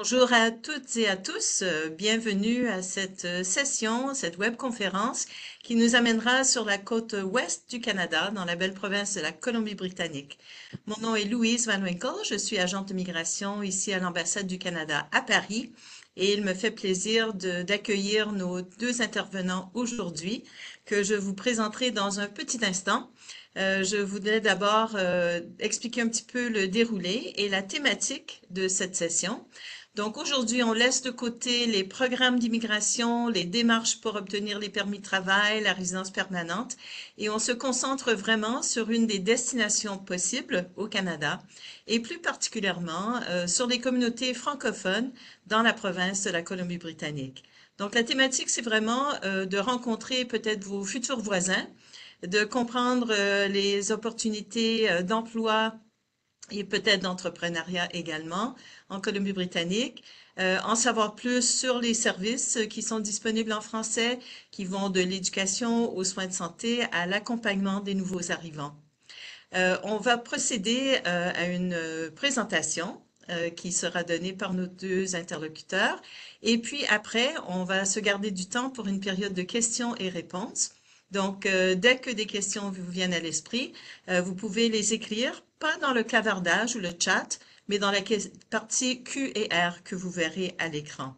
Bonjour à toutes et à tous, bienvenue à cette session, cette webconférence qui nous amènera sur la côte ouest du Canada, dans la belle province de la Colombie-Britannique. Mon nom est Louise Van Winkle, je suis agente de migration ici à l'ambassade du Canada à Paris et il me fait plaisir d'accueillir nos deux intervenants aujourd'hui que je vous présenterai dans un petit instant. Je voudrais d'abord expliquer un petit peu le déroulé et la thématique de cette session. Donc aujourd'hui, on laisse de côté les programmes d'immigration, les démarches pour obtenir les permis de travail, la résidence permanente, et on se concentre vraiment sur une des destinations possibles au Canada, et plus particulièrement sur les communautés francophones dans la province de la Colombie-Britannique. Donc la thématique, c'est vraiment de rencontrer peut-être vos futurs voisins, de comprendre les opportunités d'emploi et peut-être d'entrepreneuriat également en Colombie-Britannique, en savoir plus sur les services qui sont disponibles en français, qui vont de l'éducation aux soins de santé à l'accompagnement des nouveaux arrivants. On va procéder à une présentation qui sera donnée par nos deux interlocuteurs. Et puis après, on va se garder du temps pour une période de questions et réponses. Donc, dès que des questions vous viennent à l'esprit, vous pouvez les écrire, pas dans le clavardage ou le chat, mais dans la partie Q et R que vous verrez à l'écran.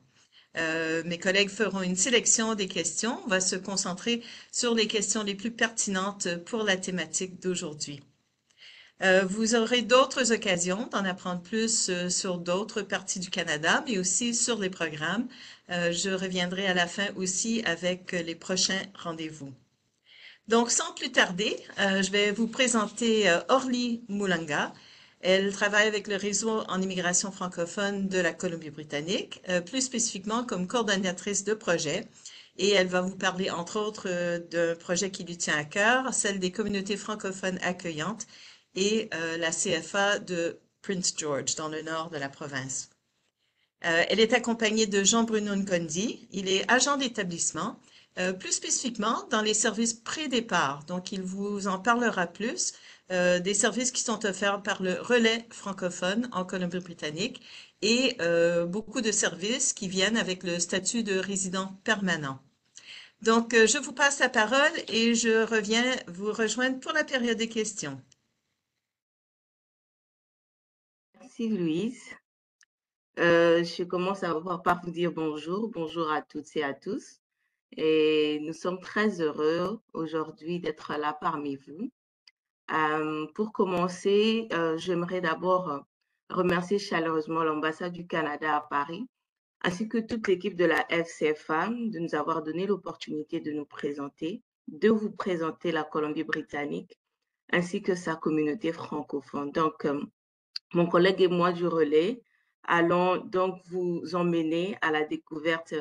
Mes collègues feront une sélection des questions. On va se concentrer sur les questions les plus pertinentes pour la thématique d'aujourd'hui. Vous aurez d'autres occasions d'en apprendre plus sur d'autres parties du Canada, mais aussi sur les programmes. Je reviendrai à la fin aussi avec les prochains rendez-vous. Donc, sans plus tarder, je vais vous présenter Orly Moulanga. Elle travaille avec le réseau en immigration francophone de la Colombie-Britannique, plus spécifiquement comme coordonnatrice de projet. Et elle va vous parler, entre autres, d'un projet qui lui tient à cœur, celle des communautés francophones accueillantes et la CFA de Prince George, dans le nord de la province. Elle est accompagnée de Jean-Bruno Nkondi. Il est agent d'établissement, plus spécifiquement dans les services pré-départ. Donc, il vous en parlera plus des services qui sont offerts par le relais francophone en Colombie-Britannique et beaucoup de services qui viennent avec le statut de résident permanent. Donc, je vous passe la parole et je reviens vous rejoindre pour la période des questions. Merci Louise. Je commence par vous dire bonjour, bonjour à toutes et à tous. Et nous sommes très heureux aujourd'hui d'être là parmi vous. Pour commencer, j'aimerais d'abord remercier chaleureusement l'ambassade du Canada à Paris, ainsi que toute l'équipe de la FCFA de nous avoir donné l'opportunité de vous présenter la Colombie-Britannique, ainsi que sa communauté francophone. Donc, mon collègue et moi du relais allons donc vous emmener à la découverte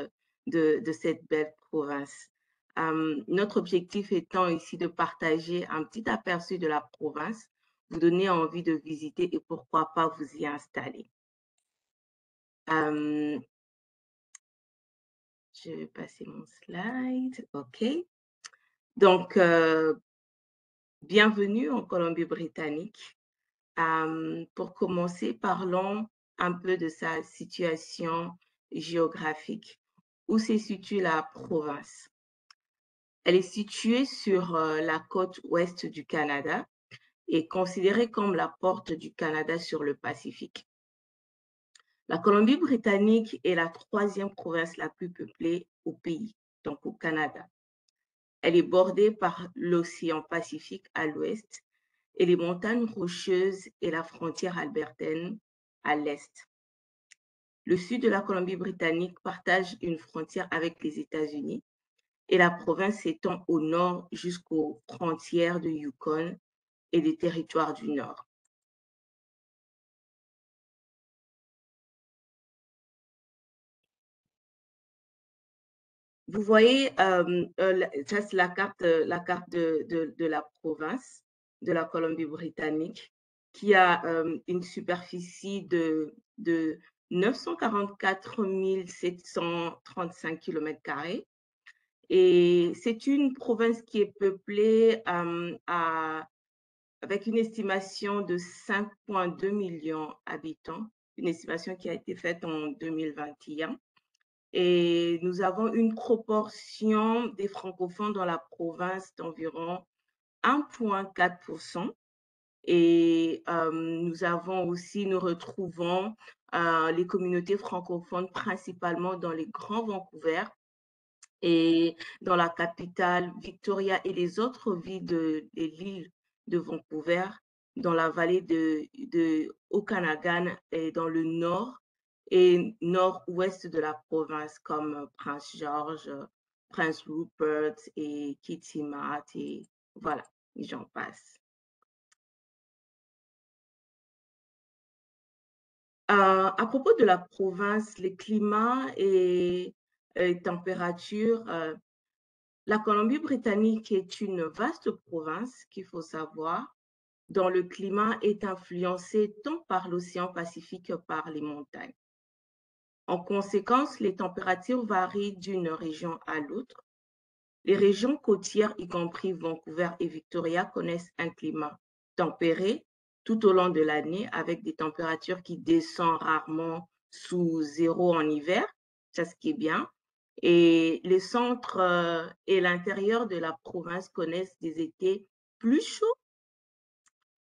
de cette belle province. Notre objectif étant ici de partager un petit aperçu de la province, vous donner envie de visiter et pourquoi pas vous y installer. Euh, je vais passer mon slide. OK. Donc, bienvenue en Colombie-Britannique. Pour commencer, parlons un peu de sa situation géographique. Où se situe la province? Elle est située sur la côte ouest du Canada et considérée comme la porte du Canada sur le Pacifique. La Colombie-Britannique est la troisième province la plus peuplée au pays, donc au Canada. Elle est bordée par l'océan Pacifique à l'ouest et les montagnes rocheuses et la frontière albertaine à l'est. Le sud de la Colombie-Britannique partage une frontière avec les États-Unis et la province s'étend au nord jusqu'aux frontières de Yukon et des territoires du Nord. Vous voyez, ça c'est la carte de la province de la Colombie-Britannique qui a une superficie de 944 735 km². Et c'est une province qui est peuplée avec une estimation de 5,2 millions d'habitants, une estimation qui a été faite en 2021. Et nous avons une proportion des francophones dans la province d'environ 1,4%. Et nous retrouvons les communautés francophones principalement dans les Grands Vancouver et dans la capitale Victoria et les autres villes de l'île de Vancouver, dans la vallée de Okanagan et dans le nord et nord-ouest de la province, comme Prince George, Prince Rupert et Kitimat, et voilà, et j'en passe. À propos de la province, les climats et températures, la Colombie-Britannique est une vaste province qu'il faut savoir, dont le climat est influencé tant par l'océan Pacifique que par les montagnes. En conséquence, les températures varient d'une région à l'autre. Les régions côtières, y compris Vancouver et Victoria, connaissent un climat tempéré tout au long de l'année avec des températures qui descendent rarement sous zéro en hiver, c'est ce qui est bien. Et les centres et l'intérieur de la province connaissent des étés plus chauds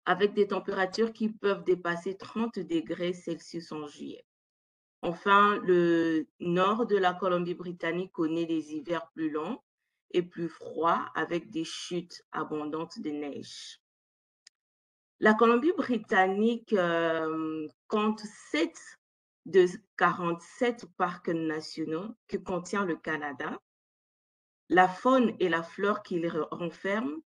avec des températures qui peuvent dépasser 30 degrés Celsius en juillet. Enfin, le nord de la Colombie-Britannique connaît des hivers plus longs et plus froids avec des chutes abondantes de neige. La Colombie-Britannique compte 7 de 47 parcs nationaux que contient le Canada. La faune et la flore qu'il renferme,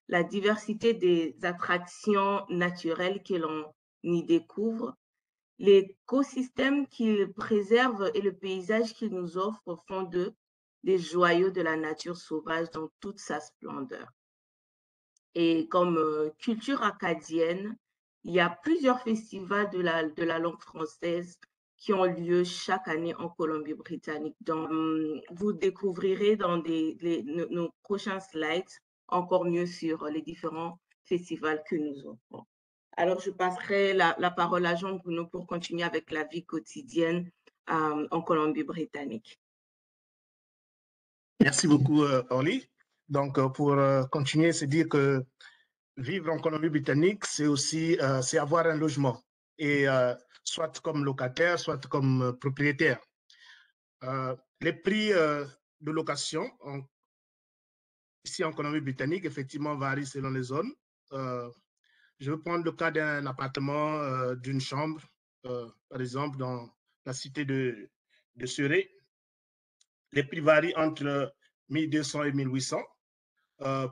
la diversité des attractions naturelles que l'on y découvre, l'écosystème qu'il préserve et le paysage qu'il nous offre font d'eux des joyaux de la nature sauvage dans toute sa splendeur. Et comme culture acadienne, il y a plusieurs festivals de la langue française qui ont lieu chaque année en Colombie-Britannique. Donc, vous découvrirez dans nos prochains slides encore mieux sur les différents festivals que nous offrons. Alors, je passerai la parole à Jean Bruno pour continuer avec la vie quotidienne en Colombie-Britannique. Merci beaucoup, Orly. Donc, pour continuer, c'est dire que vivre en Colombie-Britannique, c'est aussi c'est avoir un logement, et soit comme locataire, soit comme propriétaire. Les prix de location ici en Colombie-Britannique, effectivement, varient selon les zones. Je vais prendre le cas d'un appartement d'une chambre, par exemple, dans la cité de Surrey. Les prix varient entre 1200 et 1800.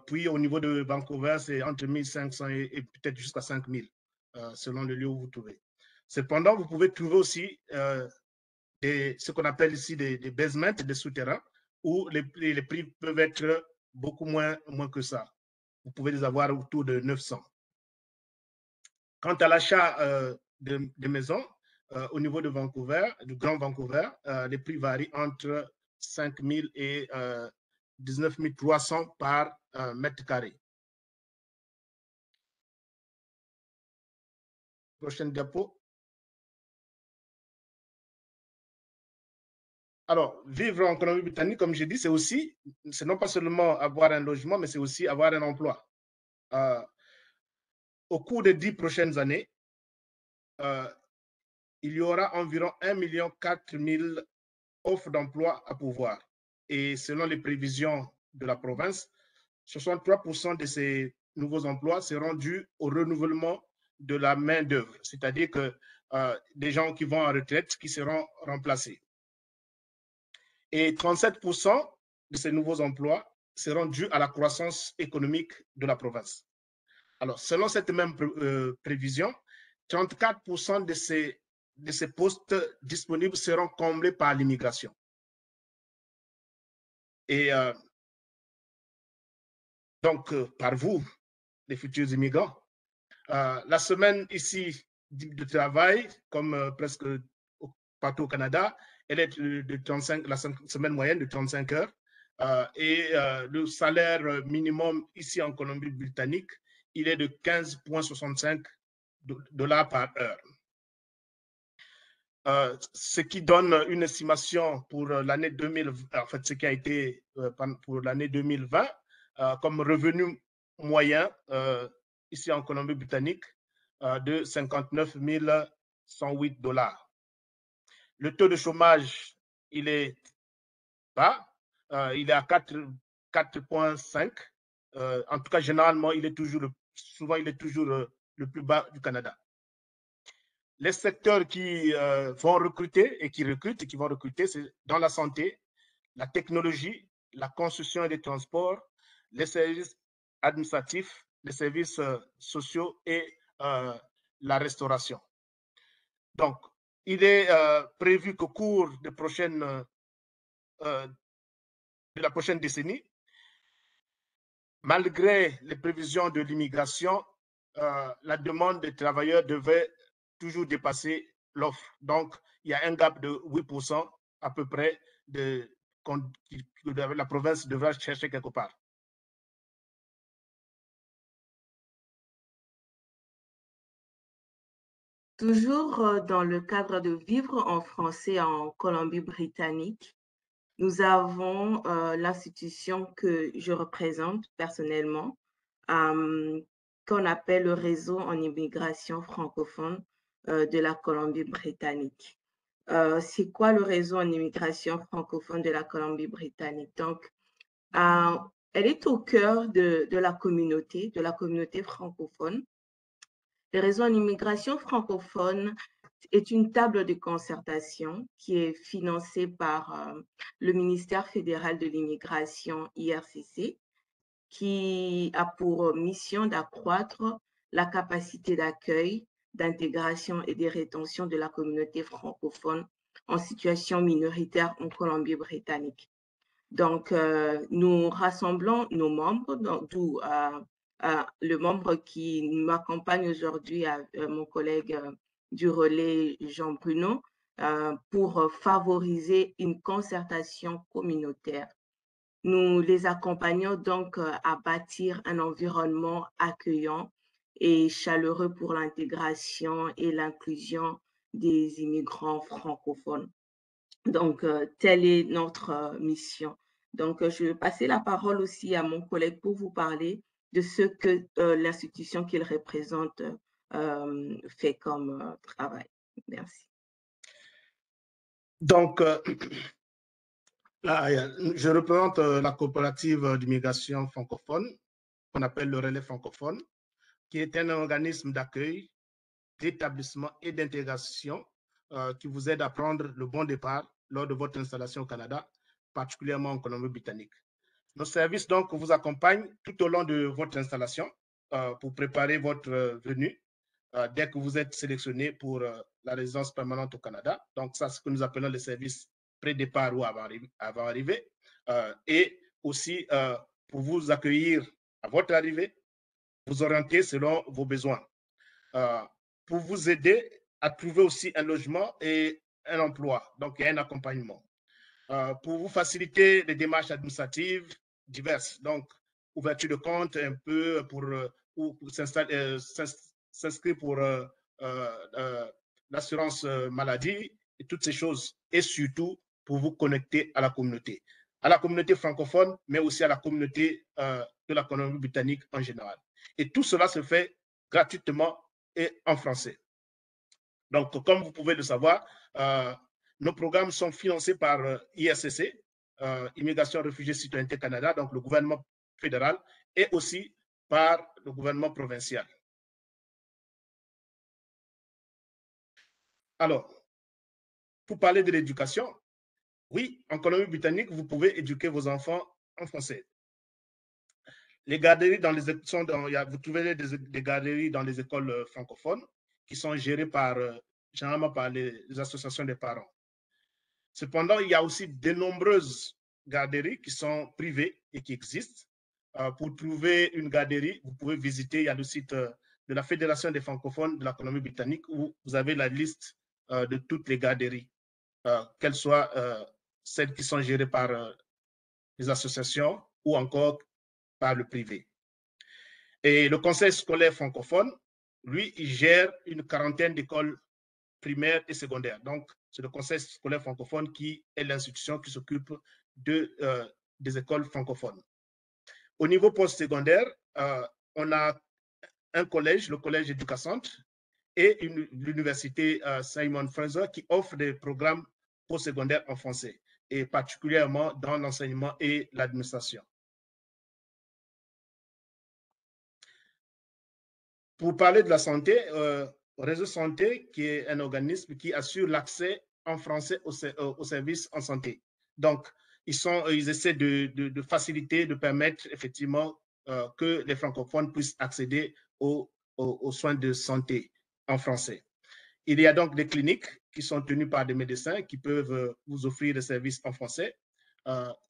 Puis au niveau de Vancouver, c'est entre 1500 et peut-être jusqu'à 5000, selon le lieu où vous trouvez. Cependant, vous pouvez trouver aussi ce qu'on appelle ici des basements, des souterrains, où les prix peuvent être beaucoup moins que ça. Vous pouvez les avoir autour de 900. Quant à l'achat de maisons, au niveau de Vancouver, du Grand Vancouver, les prix varient entre 5 000 et 19 300 par mètre carré. Prochaine diapo. Alors, vivre en Colombie-Britannique, comme j'ai dit, c'est non pas seulement avoir un logement, mais c'est aussi avoir un emploi. Au cours des 10 prochaines années, il y aura environ 1,4 million offres d'emploi à pourvoir. Et selon les prévisions de la province, 63% de ces nouveaux emplois seront dus au renouvellement de la main-d'œuvre, c'est-à-dire que des gens qui vont en retraite qui seront remplacés. Et 37% de ces nouveaux emplois seront dus à la croissance économique de la province. Alors, selon cette même prévision, 34% de ces postes disponibles seront comblés par l'immigration. Et donc, par vous, les futurs immigrants, la semaine ici de travail, comme presque partout au Canada, elle est de 35, la semaine moyenne de 35 heures. Et le salaire minimum ici en Colombie-Britannique, il est de 15,65 $ par heure. ce qui donne une estimation pour l'année 2020, en fait, ce qui a été pour l'année 2020 comme revenu moyen ici en Colombie-Britannique de 59 108 $. Le taux de chômage, il est bas, il est à 4,5. En tout cas, généralement, souvent, il est toujours le plus bas du Canada. Les secteurs qui vont recruter et qui recrutent et qui vont recruter, c'est dans la santé, la technologie, la construction et les transports, les services administratifs, les services sociaux et la restauration. Donc, il est prévu qu'au cours de la prochaine décennie, malgré les prévisions de l'immigration, la demande des travailleurs devait toujours dépasser l'offre. Donc, il y a un gap de 8% à peu près que la province devra chercher quelque part. Toujours dans le cadre de vivre en français en Colombie-Britannique, nous avons l'institution que je représente personnellement, qu'on appelle le réseau en immigration francophone de la Colombie-Britannique. C'est quoi le réseau en immigration francophone de la Colombie-Britannique? Donc, elle est au cœur de la communauté francophone. Le réseau en immigration francophone est une table de concertation qui est financée par le ministère fédéral de l'immigration, IRCC, qui a pour mission d'accroître la capacité d'accueil, d'intégration et de rétention de la communauté francophone en situation minoritaire en Colombie-Britannique. Donc, nous rassemblons nos membres, d'où le membre qui m'accompagne aujourd'hui, mon collègue du relais Jean Bruno, pour favoriser une concertation communautaire. Nous les accompagnons donc à bâtir un environnement accueillant et chaleureux pour l'intégration et l'inclusion des immigrants francophones. Donc, telle est notre mission. Donc, je vais passer la parole aussi à mon collègue pour vous parler de ce que l'institution qu'il représente fait comme travail. Merci. Donc, je représente la coopérative d'immigration francophone, qu'on appelle le relais francophone, qui est un organisme d'accueil, d'établissement et d'intégration qui vous aide à prendre le bon départ lors de votre installation au Canada, particulièrement en Colombie-Britannique. Nos services donc vous accompagnent tout au long de votre installation pour préparer votre venue dès que vous êtes sélectionné pour la résidence permanente au Canada. Donc ça, c'est ce que nous appelons les services pré-départ ou avant arrivée, et aussi pour vous accueillir à votre arrivée, vous orienter selon vos besoins, pour vous aider à trouver aussi un logement et un emploi. Donc, il y a un accompagnement. Pour vous faciliter les démarches administratives diverses, donc ouverture de compte un peu pour s'inscrire pour l'assurance maladie et toutes ces choses, et surtout pour vous connecter à la communauté francophone, mais aussi à la communauté de la Colombie-Britannique en général. Et tout cela se fait gratuitement et en français. Donc, comme vous pouvez le savoir, nos programmes sont financés par IRCC, Immigration, Réfugiés, Citoyenneté Canada, donc le gouvernement fédéral, et aussi par le gouvernement provincial. Alors, pour parler de l'éducation, oui, en Colombie-Britannique, vous pouvez éduquer vos enfants en français. Les garderies vous trouvez des garderies dans les écoles francophones qui sont gérées généralement par les associations des parents. Cependant, il y a aussi de nombreuses garderies qui sont privées et qui existent. Pour trouver une garderie, vous pouvez visiter, il y a le site de la Fédération des francophones de la Colombie-Britannique où vous avez la liste de toutes les garderies, qu'elles soient celles qui sont gérées par les associations ou encore par le privé. Et le Conseil scolaire francophone, lui, il gère une quarantaine d'écoles primaire et secondaire. Donc, c'est le Conseil scolaire francophone qui est l'institution qui s'occupe des écoles francophones. Au niveau postsecondaire, on a un collège, le collège Éducacentre, et l'université Simon Fraser qui offre des programmes postsecondaires en français, et particulièrement dans l'enseignement et l'administration. Pour parler de la santé, Réseau Santé, qui est un organisme qui assure l'accès en français aux services en santé. Donc, ils essaient de faciliter, de permettre effectivement que les francophones puissent accéder aux soins de santé en français. Il y a donc des cliniques qui sont tenues par des médecins qui peuvent vous offrir des services en français.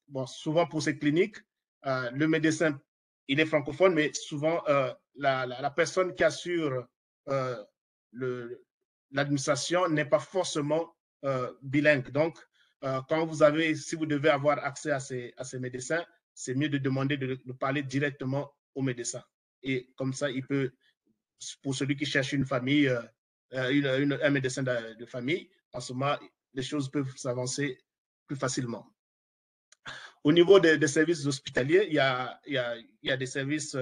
Bon, souvent pour ces cliniques, le médecin, il est francophone, mais souvent la personne qui assure l'administration n'est pas forcément bilingue. Donc, si vous devez avoir accès à ces médecins, c'est mieux de demander de parler directement au médecin. Et comme ça, il peut, pour celui qui cherche une famille, un médecin de famille, en ce moment, les choses peuvent s'avancer plus facilement. Au niveau des services hospitaliers, il y a des services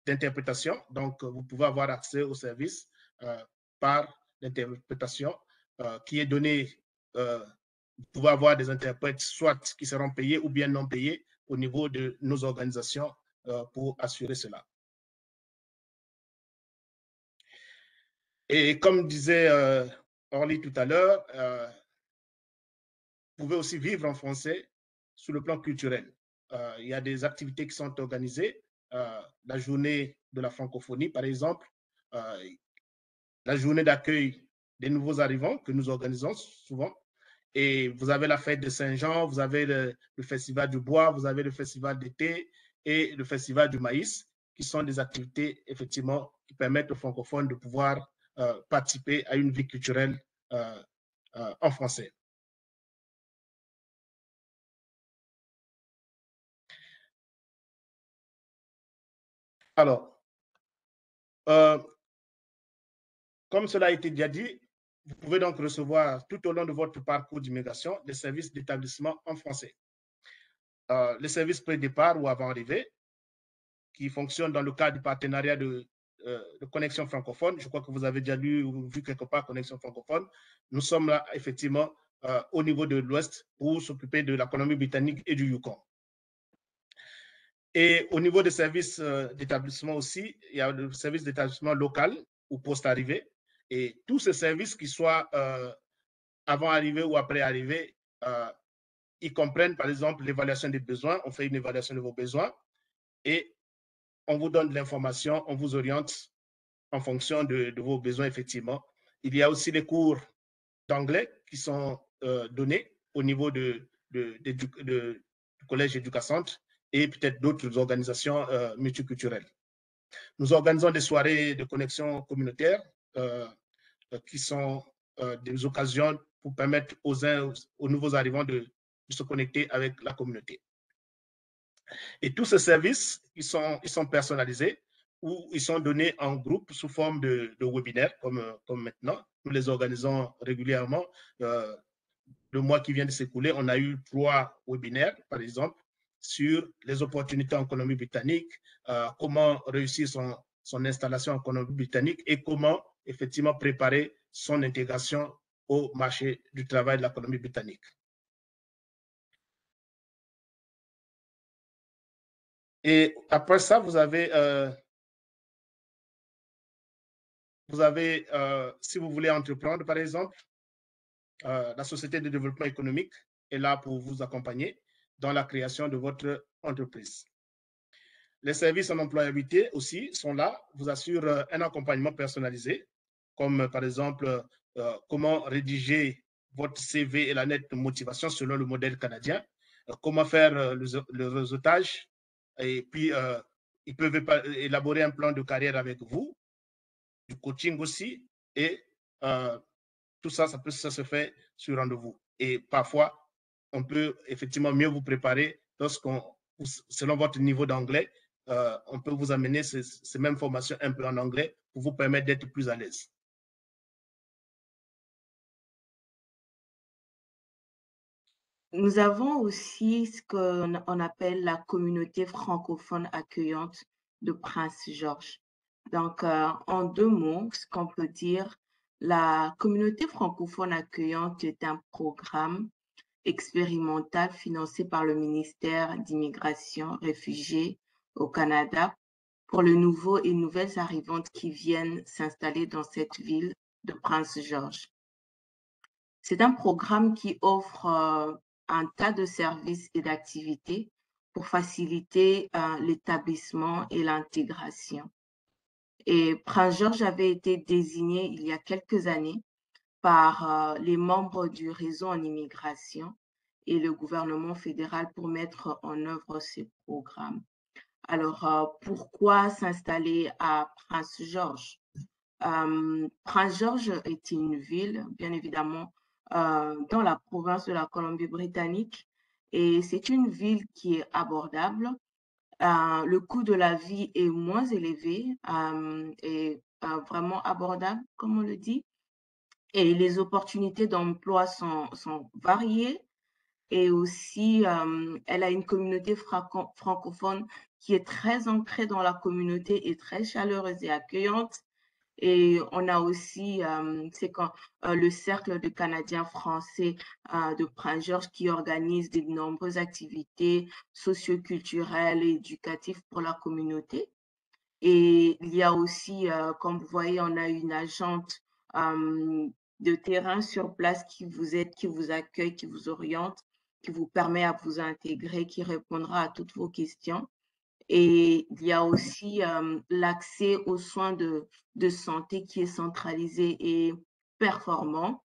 d'interprétation. Donc, vous pouvez avoir accès aux services par l'interprétation qui est donnée. Vous pouvez avoir des interprètes soit qui seront payés ou bien non payés au niveau de nos organisations pour assurer cela. Et comme disait Orly tout à l'heure, vous pouvez aussi vivre en français sur le plan culturel. Il y a des activités qui sont organisées. La journée de la francophonie, par exemple, la journée d'accueil des nouveaux arrivants que nous organisons souvent. Et vous avez la fête de Saint-Jean, vous avez le festival du bois, vous avez le festival d'été et le festival du maïs, qui sont des activités, effectivement, qui permettent aux francophones de pouvoir participer à une vie culturelle en français. Alors, comme cela a été déjà dit, vous pouvez donc recevoir tout au long de votre parcours d'immigration des services d'établissement en français. Les services pré-départ ou avant-arrivée, qui fonctionnent dans le cadre du partenariat de Connexion francophone. Je crois que vous avez déjà lu ou vu quelque part Connexion francophone. Nous sommes là, effectivement, au niveau de l'Ouest pour s'occuper de la Colombie-Britannique et du Yukon. Et au niveau des services d'établissement aussi, il y a le service d'établissement local ou post-arrivée. Et tous ces services, qui soient avant arrivée ou après arrivée, ils comprennent par exemple l'évaluation des besoins. On fait une évaluation de vos besoins et on vous donne de l'information, on vous oriente en fonction de vos besoins, effectivement. Il y a aussi les cours d'anglais qui sont donnés au niveau du collège Éducacentre et peut-être d'autres organisations multiculturelles. Nous organisons des soirées de connexion communautaire qui sont des occasions pour permettre aux nouveaux arrivants de se connecter avec la communauté. Et tous ces services, ils sont personnalisés ou ils sont donnés en groupe sous forme de webinaires comme maintenant. Nous les organisons régulièrement. Le mois qui vient de s'écouler, on a eu 3 webinaires, par exemple, sur les opportunités en Colombie-Britannique, comment réussir son installation en Colombie-Britannique et comment effectivement préparer son intégration au marché du travail de la Colombie-Britannique. Et après ça, vous avez si vous voulez entreprendre, par exemple, la Société de développement économique est là pour vous accompagner dans la création de votre entreprise. Les services en employabilité aussi sont là, vous assurent un accompagnement personnalisé, comme par exemple comment rédiger votre CV et la lettre de motivation selon le modèle canadien, comment faire le réseautage, et puis ils peuvent élaborer un plan de carrière avec vous, du coaching aussi, et tout ça, ça se fait sur rendez-vous. Et parfois, on peut effectivement mieux vous préparer selon votre niveau d'anglais, on peut vous amener ces mêmes formations un peu en anglais pour vous permettre d'être plus à l'aise. Nous avons aussi ce qu'on appelle la communauté francophone accueillante de Prince George. Donc, en 2 mots, ce qu'on peut dire, la communauté francophone accueillante est un programme expérimental financé par le ministère d'Immigration, Réfugiés au Canada pour les nouveaux et nouvelles arrivantes qui viennent s'installer dans cette ville de Prince George. C'est un programme qui offre un tas de services et d'activités pour faciliter l'établissement et l'intégration. Et Prince George avait été désigné il y a quelques années par les membres du réseau en immigration et le gouvernement fédéral pour mettre en œuvre ces programmes. Alors, pourquoi s'installer à Prince George? Prince George est une ville, bien évidemment, dans la province de la Colombie-Britannique, et c'est une ville qui est abordable. Le coût de la vie est moins élevé et vraiment abordable, comme on le dit, et les opportunités d'emploi sont variées. Et aussi, elle a une communauté francophone qui est très ancrée dans la communauté et très chaleureuse et accueillante. Et on a aussi, c'est quand le Cercle de Canadiens français de Prince George qui organise de nombreuses activités socioculturelles et éducatives pour la communauté. Et il y a aussi, comme vous voyez, on a une agente de terrain sur place qui vous aide, qui vous accueille, qui vous oriente, qui vous permet à vous intégrer, qui répondra à toutes vos questions. Et il y a aussi l'accès aux soins de santé qui est centralisé et performant.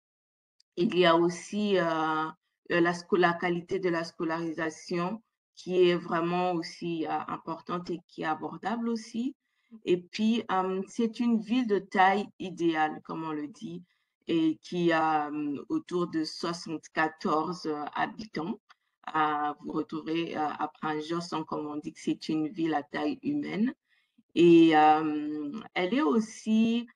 Il y a aussi la qualité de la scolarisation qui est vraiment aussi importante et qui est abordable aussi. Et puis, c'est une ville de taille idéale, comme on le dit, et qui a autour de 74 habitants. Vous retrouverez à Prince George, comme on dit que c'est une ville à taille humaine. Et elle est aussi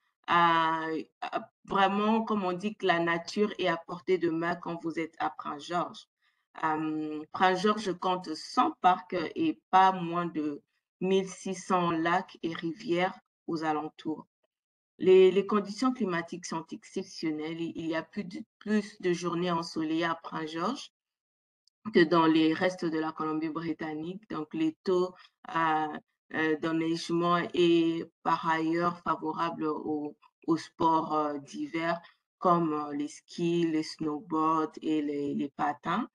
vraiment, comme on dit, que la nature est à portée de main quand vous êtes à Prince George. Prince George compte 100 parcs et pas moins de 1600 lacs et rivières aux alentours. Les conditions climatiques sont exceptionnelles. Il y a plus de journées ensoleillées à Prince George que dans les restes de la Colombie-Britannique. Donc, les taux d'enneigement est par ailleurs favorable aux sports d'hiver comme les skis, les snowboards et les patins.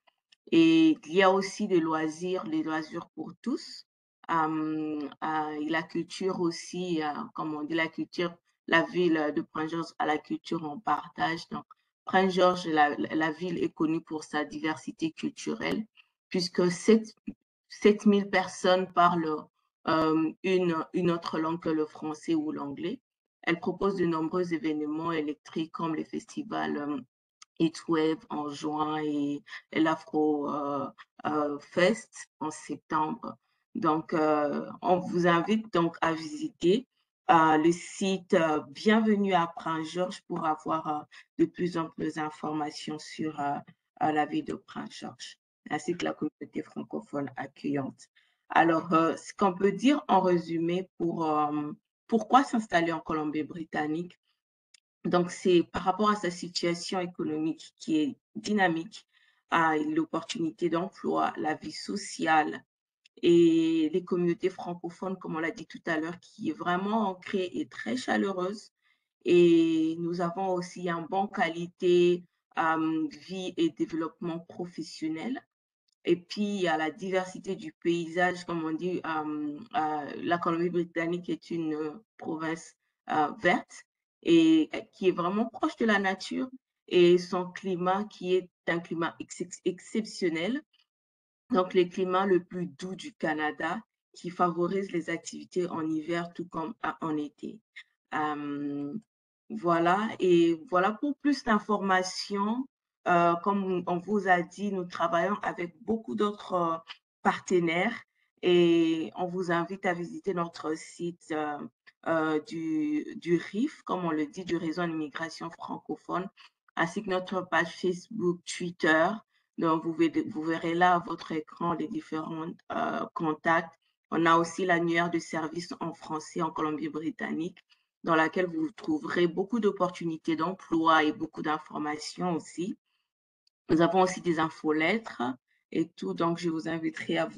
Et il y a aussi des loisirs, les loisirs pour tous. La culture aussi, comme on dit, la culture, la ville de Prince George a la culture en partage. Donc, Prince George, la ville est connue pour sa diversité culturelle, puisque 7000 personnes parlent une autre langue que le français ou l'anglais. Elle propose de nombreux événements électriques comme les festivals Heatwave en juin et l'Afro Fest en septembre. Donc, on vous invite donc à visiter le site Bienvenue à Prince George pour avoir de plus en plus d'informations sur la ville de Prince George, ainsi que la communauté francophone accueillante. Alors, ce qu'on peut dire en résumé pour pourquoi s'installer en Colombie-Britannique, donc, c'est par rapport à sa situation économique qui est dynamique, à l'opportunité d'emploi, la vie sociale et les communautés francophones, comme on l'a dit tout à l'heure, qui est vraiment ancrée et très chaleureuse. Et nous avons aussi une bonne qualité vie et développement professionnel. Et puis, il y a la diversité du paysage, comme on dit, la Colombie-Britannique est une province verte et qui est vraiment proche de la nature et son climat qui est un climat exceptionnel. Donc, le climat le plus doux du Canada qui favorise les activités en hiver tout comme en été. Voilà, et voilà pour plus d'informations. Comme on vous a dit, nous travaillons avec beaucoup d'autres partenaires et on vous invite à visiter notre site du RIF, comme on le dit, du Réseau d'immigration francophone, ainsi que notre page Facebook, Twitter. Donc, vous verrez là à votre écran les différents contacts. On a aussi l'annuaire de services en français en Colombie-Britannique, dans laquelle vous trouverez beaucoup d'opportunités d'emploi et beaucoup d'informations aussi. Nous avons aussi des infolettres et tout, donc je vous inviterai à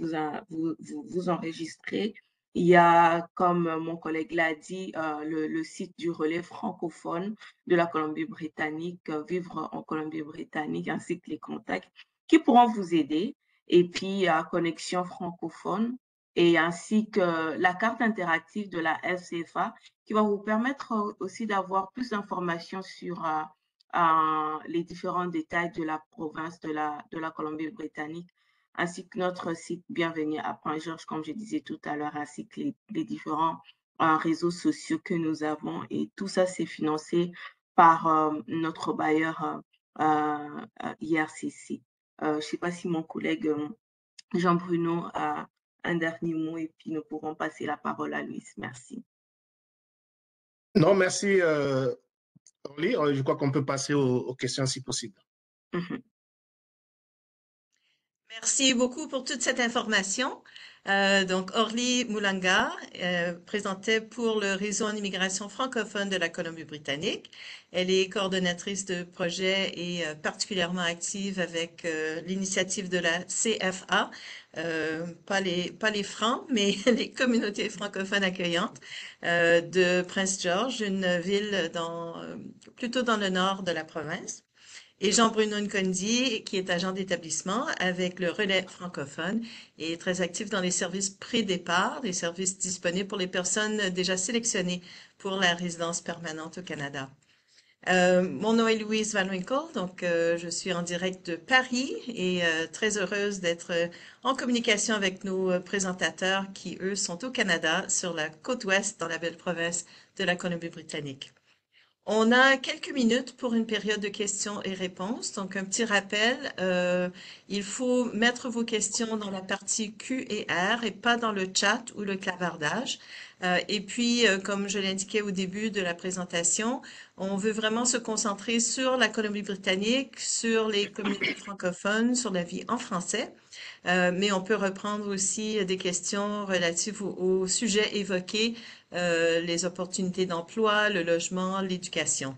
vous enregistrer. Il y a, comme mon collègue l'a dit, le site du relais francophone de la Colombie-Britannique, Vivre en Colombie-Britannique, ainsi que les contacts qui pourront vous aider. Et puis, Connexion francophone et ainsi que la carte interactive de la FCFA qui va vous permettre aussi d'avoir plus d'informations sur les différents détails de la province de la Colombie-Britannique, ainsi que notre site Bienvenue à Point-Georges, comme je disais tout à l'heure, ainsi que les différents réseaux sociaux que nous avons. Et tout ça, c'est financé par notre bailleur IRCC. Je ne sais pas si mon collègue Jean-Bruno a un dernier mot et puis nous pourrons passer la parole à Louise. Merci. Non, merci, Orly. Je crois qu'on peut passer aux questions si possible. Merci beaucoup pour toute cette information. Donc, Orly Moulanga présentait pour le réseau en immigration francophone de la Colombie-Britannique. Elle est coordonnatrice de projet et particulièrement active avec l'initiative de la CFA, pas les Francs, mais les communautés francophones accueillantes de Prince George, une ville plutôt dans le nord de la province. Et Jean-Bruno Nkondi, qui est agent d'établissement avec le relais francophone et est très actif dans les services pré-départ, les services disponibles pour les personnes déjà sélectionnées pour la résidence permanente au Canada. Mon nom est Louise Van Winkle, donc je suis en direct de Paris et très heureuse d'être en communication avec nos présentateurs qui, eux, sont au Canada, sur la côte ouest, dans la belle province de la Colombie-Britannique. On a quelques minutes pour une période de questions et réponses. Donc, un petit rappel, il faut mettre vos questions dans la partie Q et R et pas dans le chat ou le clavardage. Et puis, comme je l'indiquais au début de la présentation, on veut vraiment se concentrer sur la Colombie-Britannique, sur les communautés francophones, sur la vie en français. Mais on peut reprendre aussi des questions relatives au sujet évoqué, les opportunités d'emploi, le logement, l'éducation.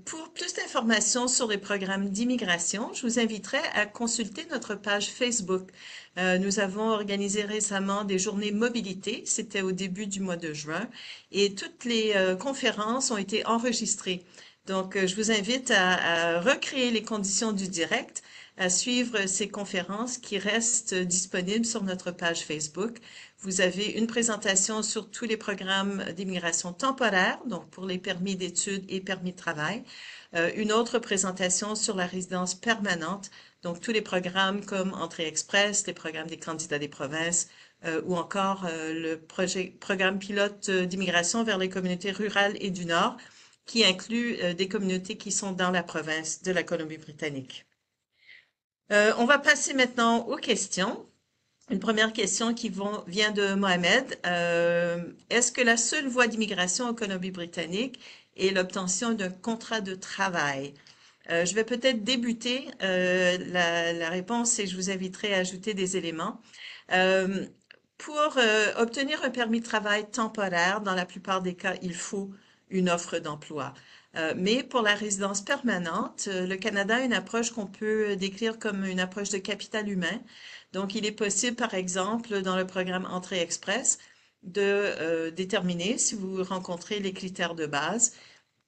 Pour plus d'informations sur les programmes d'immigration, je vous inviterai à consulter notre page Facebook. Nous avons organisé récemment des journées mobilité, c'était au début du mois de juin, et toutes les conférences ont été enregistrées. Donc, je vous invite à recréer les conditions du direct, à suivre ces conférences qui restent disponibles sur notre page Facebook. Vous avez une présentation sur tous les programmes d'immigration temporaire, donc pour les permis d'études et permis de travail. Une autre présentation sur la résidence permanente, donc tous les programmes comme Entrée Express, les programmes des candidats des provinces, ou encore le programme pilote d'immigration vers les communautés rurales et du Nord, qui inclut des communautés qui sont dans la province de la Colombie-Britannique. On va passer maintenant aux questions. Une première question qui vient de Mohamed. Est-ce que la seule voie d'immigration en Colombie-Britannique est l'obtention d'un contrat de travail? Je vais peut-être débuter la réponse et je vous inviterai à ajouter des éléments. Pour obtenir un permis de travail temporaire, dans la plupart des cas, il faut une offre d'emploi. Mais pour la résidence permanente, le Canada a une approche qu'on peut décrire comme une approche de capital humain. Donc, il est possible, par exemple, dans le programme Entrée Express, de déterminer si vous rencontrez les critères de base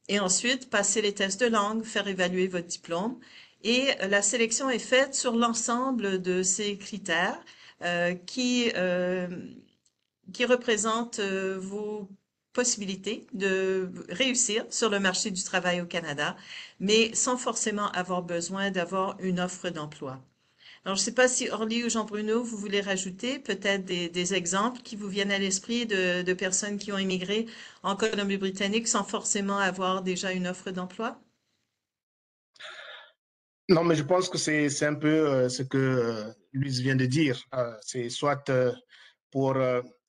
et ensuite passer les tests de langue, faire évaluer votre diplôme. Et la sélection est faite sur l'ensemble de ces critères qui représentent vos possibilités de réussir sur le marché du travail au Canada, mais sans forcément avoir besoin d'avoir une offre d'emploi. Alors, je ne sais pas si Orly ou Jean-Bruno, vous voulez rajouter peut-être des exemples qui vous viennent à l'esprit de personnes qui ont immigré en Colombie-Britannique sans forcément avoir déjà une offre d'emploi? Non, mais je pense que c'est un peu ce que Louise vient de dire. C'est soit pour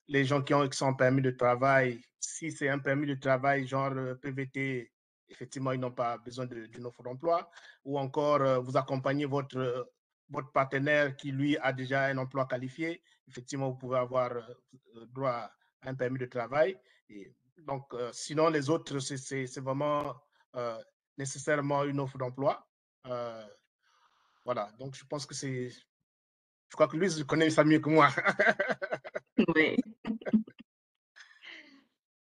les gens qui ont un permis de travail, si c'est un permis de travail genre PVT effectivement, ils n'ont pas besoin d'une offre d'emploi, ou encore vous accompagnez votre partenaire qui, lui, a déjà un emploi qualifié. Effectivement, vous pouvez avoir droit à un permis de travail. Et donc, sinon, les autres, c'est vraiment nécessairement une offre d'emploi. Voilà, donc je pense que c'est... Je crois que lui, je connais ça mieux que moi. Oui.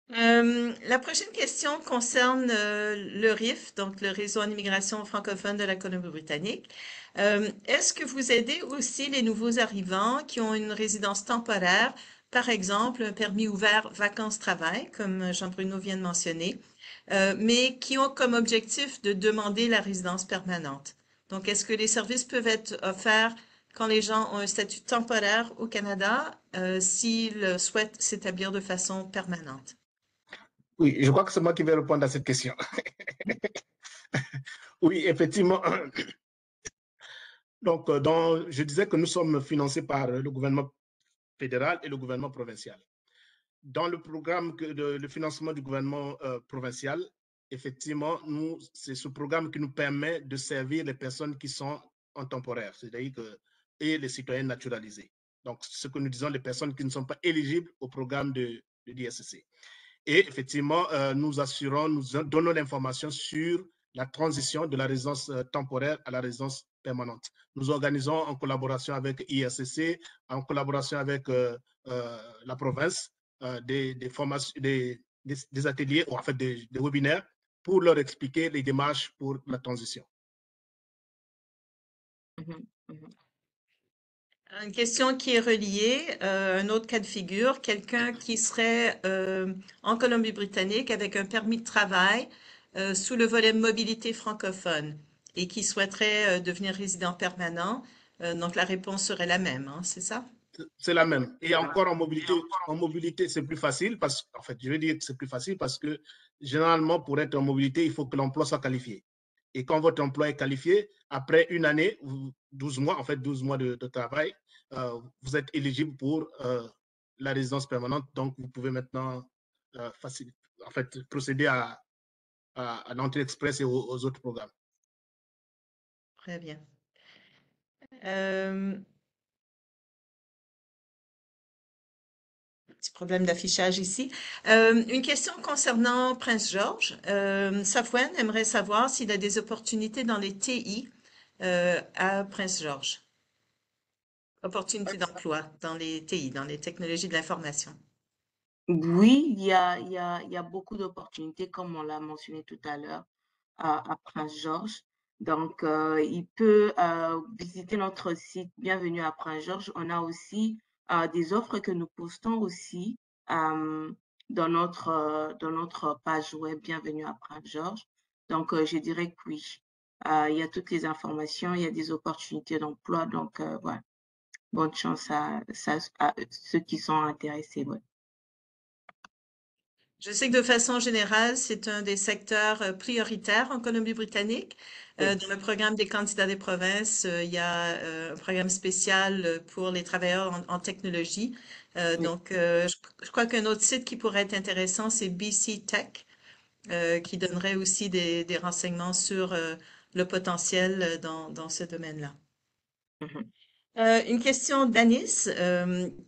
La prochaine question concerne le RIF, donc le Réseau en immigration francophone de la Colombie-Britannique. Est-ce que vous aidez aussi les nouveaux arrivants qui ont une résidence temporaire, par exemple un permis ouvert vacances-travail, comme Jean-Bruno vient de mentionner, mais qui ont comme objectif de demander la résidence permanente? Donc, est-ce que les services peuvent être offerts quand les gens ont un statut temporaire au Canada, s'ils souhaitent s'établir de façon permanente? Oui, je crois que c'est moi qui vais répondre à cette question. Oui, effectivement. Donc, je disais que nous sommes financés par le gouvernement fédéral et le gouvernement provincial. Dans le programme de financement du gouvernement provincial, effectivement, c'est ce programme qui nous permet de servir les personnes qui sont en temporaire, c'est-à-dire et les citoyens naturalisés. Donc, ce que nous disons, les personnes qui ne sont pas éligibles au programme de l'ISCC. Et effectivement, nous donnons l'information sur la transition de la résidence temporaire à la résidence permanente. Nous organisons en collaboration avec ISCC, en collaboration avec la province, des formations, des ateliers, ou en fait des webinaires pour leur expliquer les démarches pour la transition. Une question qui est reliée, un autre cas de figure, quelqu'un qui serait en Colombie-Britannique avec un permis de travail sous le volet mobilité francophone et qui souhaiterait devenir résident permanent. Donc la réponse serait la même, hein, c'est ça? C'est la même. Et encore en mobilité, c'est plus facile parce qu'en fait, je veux dire que c'est plus facile parce que généralement, pour être en mobilité, il faut que l'emploi soit qualifié. Et quand votre emploi est qualifié, après une année, 12 mois, en fait, 12 mois de travail, vous êtes éligible pour la résidence permanente. Donc, vous pouvez maintenant procéder à l'entrée express et aux autres programmes. Très bien. Petit problème d'affichage ici. Une question concernant Prince George. Safwan aimerait savoir s'il a des opportunités dans les TI à Prince George. Opportunités d'emploi dans les TI, dans les technologies de l'information. Oui, il y a beaucoup d'opportunités, comme on l'a mentionné tout à l'heure, à Prince George. Donc, il peut visiter notre site Bienvenue à Prince George. On a aussi des offres que nous postons aussi dans notre page web Bienvenue à Prince George. Donc, je dirais que oui. Il y a toutes les informations, il y a des opportunités d'emploi. Donc, voilà. Bonne chance à ceux qui sont intéressés. Ouais. Je sais que de façon générale, c'est un des secteurs prioritaires en Colombie-Britannique. Dans le programme des candidats des provinces, il y a un programme spécial pour les travailleurs en technologie. Donc, je crois qu'un autre site qui pourrait être intéressant, c'est BC Tech, qui donnerait aussi des renseignements sur le potentiel dans ce domaine-là. Mhm. Une question d'Anis,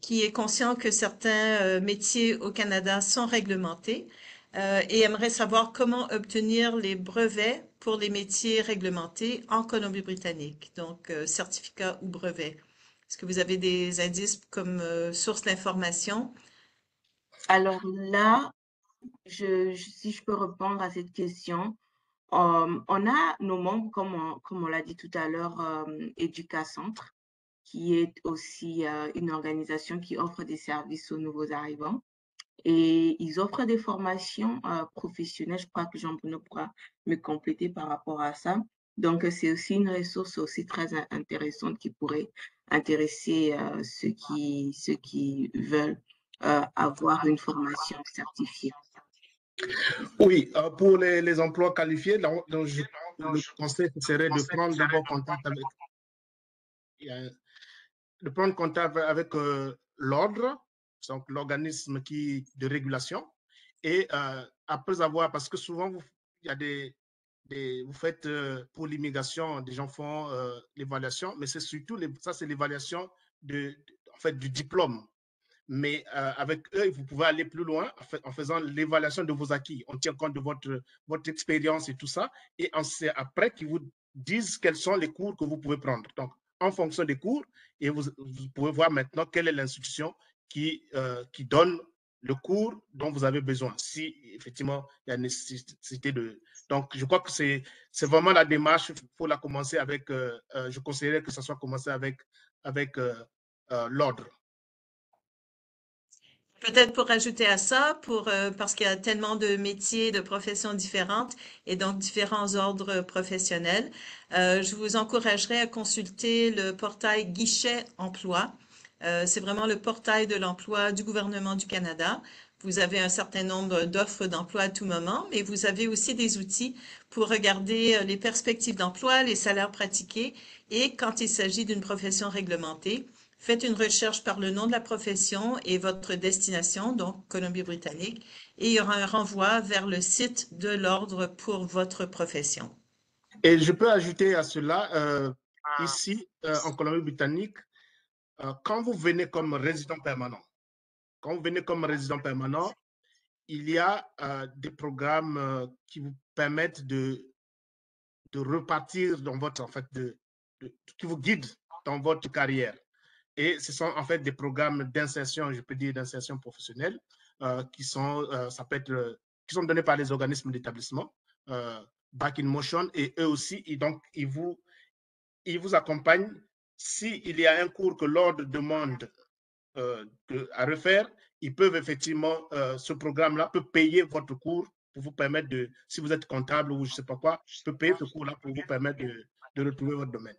qui est conscient que certains métiers au Canada sont réglementés et aimerait savoir comment obtenir les brevets pour les métiers réglementés en Colombie-Britannique, donc certificat ou brevet. Est-ce que vous avez des indices comme source d'information? Alors là, si je peux répondre à cette question, on a nos membres, comme on l'a dit tout à l'heure, Educacentre, qui est aussi une organisation qui offre des services aux nouveaux arrivants. Et ils offrent des formations professionnelles. Je crois que Jean-Bruno pourra me compléter par rapport à ça. Donc, c'est aussi une ressource aussi très intéressante qui pourrait intéresser ceux qui veulent avoir une formation certifiée. Oui, pour les emplois qualifiés, le conseil serait de prendre d'abord contact avec, l'ordre, donc l'organisme de régulation, et après avoir, parce que souvent il y a vous faites pour l'immigration, des gens font l'évaluation, mais c'est surtout, ça c'est l'évaluation en fait, du diplôme. Mais avec eux, vous pouvez aller plus loin en faisant l'évaluation de vos acquis. On tient compte de votre expérience et tout ça. Et c'est après qu'ils vous disent quels sont les cours que vous pouvez prendre. Donc, en fonction des cours, et vous pouvez voir maintenant quelle est l'institution qui donne le cours dont vous avez besoin, si effectivement il y a nécessité de... Donc, je crois que c'est vraiment la démarche. Il faut la commencer avec... je conseillerais que ça soit commencé avec l'ordre. Peut-être pour ajouter à ça, parce qu'il y a tellement de métiers, de professions différentes et donc différents ordres professionnels, je vous encouragerais à consulter le portail Guichet Emploi. C'est vraiment le portail de l'emploi du gouvernement du Canada. Vous avez un certain nombre d'offres d'emploi à tout moment, mais vous avez aussi des outils pour regarder les perspectives d'emploi, les salaires pratiqués et quand il s'agit d'une profession réglementée. Faites une recherche par le nom de la profession et votre destination, donc Colombie-Britannique, et il y aura un renvoi vers le site de l'ordre pour votre profession. Et je peux ajouter à cela, ici, en Colombie-Britannique, quand vous venez comme résident permanent, il y a des programmes qui vous permettent de repartir dans votre, en fait, qui vous guident dans votre carrière. Et ce sont en fait des programmes d'insertion, je peux dire d'insertion professionnelle, qui sont, ça peut être, qui sont donnés par les organismes d'établissement, Back in Motion, et eux aussi, ils vous accompagnent s'il y a un cours que l'ordre demande à refaire. Ils peuvent effectivement, ce programme-là peut payer votre cours pour vous permettre de, si vous êtes comptable ou je ne sais pas quoi, peut payer ce cours-là pour vous permettre de retrouver votre domaine.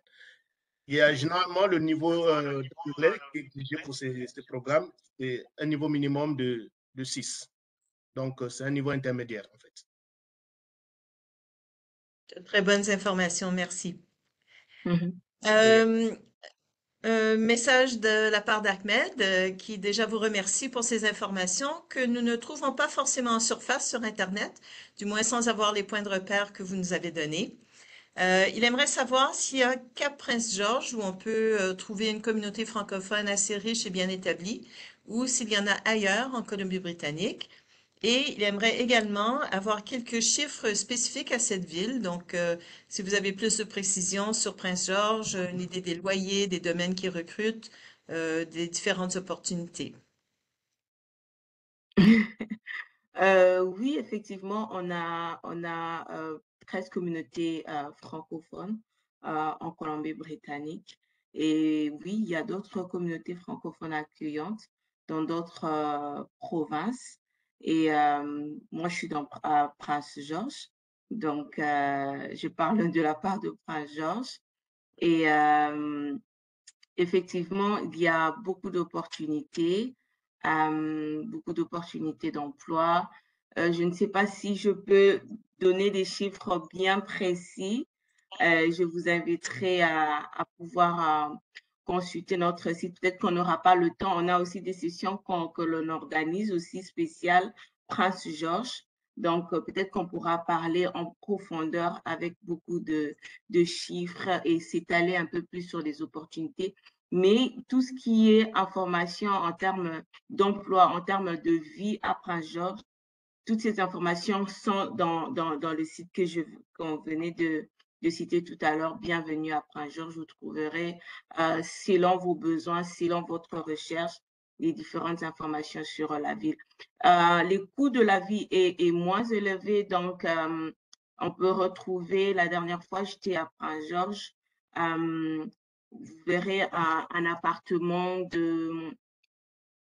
Il y a généralement le niveau d'anglais qui est exigé pour ces programmes, c'est un niveau minimum de 6. Donc, c'est un niveau intermédiaire, en fait. De très bonnes informations, merci. Mhm. Message de la part d'Ahmed qui déjà vous remercie pour ces informations que nous ne trouvons pas forcément en surface sur Internet, du moins sans avoir les points de repère que vous nous avez donnés. Il aimerait savoir s'il y a Cap-Prince-Georges où on peut trouver une communauté francophone assez riche et bien établie, ou s'il y en a ailleurs en Colombie-Britannique. Et il aimerait également avoir quelques chiffres spécifiques à cette ville. Donc, si vous avez plus de précisions sur Prince-Georges, une idée des loyers, des domaines qui recrutent, des différentes opportunités. Oui, effectivement, on a 13 communautés francophones en Colombie-Britannique. Et oui, il y a d'autres communautés francophones accueillantes dans d'autres provinces. Et moi, je suis dans Prince-Georges. Donc, je parle de la part de Prince-Georges. Et effectivement, il y a beaucoup d'opportunités d'emploi. Je ne sais pas si je peux donner des chiffres bien précis. Je vous inviterai à pouvoir consulter notre site. Peut-être qu'on n'aura pas le temps. On a aussi des sessions que l'on organise aussi spéciales Prince-Georges. Donc, peut-être qu'on pourra parler en profondeur avec beaucoup de chiffres et s'étaler un peu plus sur les opportunités. Mais tout ce qui est information en termes d'emploi, en termes de vie à Prince-Georges, toutes ces informations sont dans le site qu'on venait de citer tout à l'heure. Bienvenue à Prince-Georges. Vous trouverez, selon vos besoins, selon votre recherche, les différentes informations sur la ville. Les coûts de la vie est moins élevé, donc on peut retrouver, la dernière fois, j'étais à Prince-Georges, vous verrez un appartement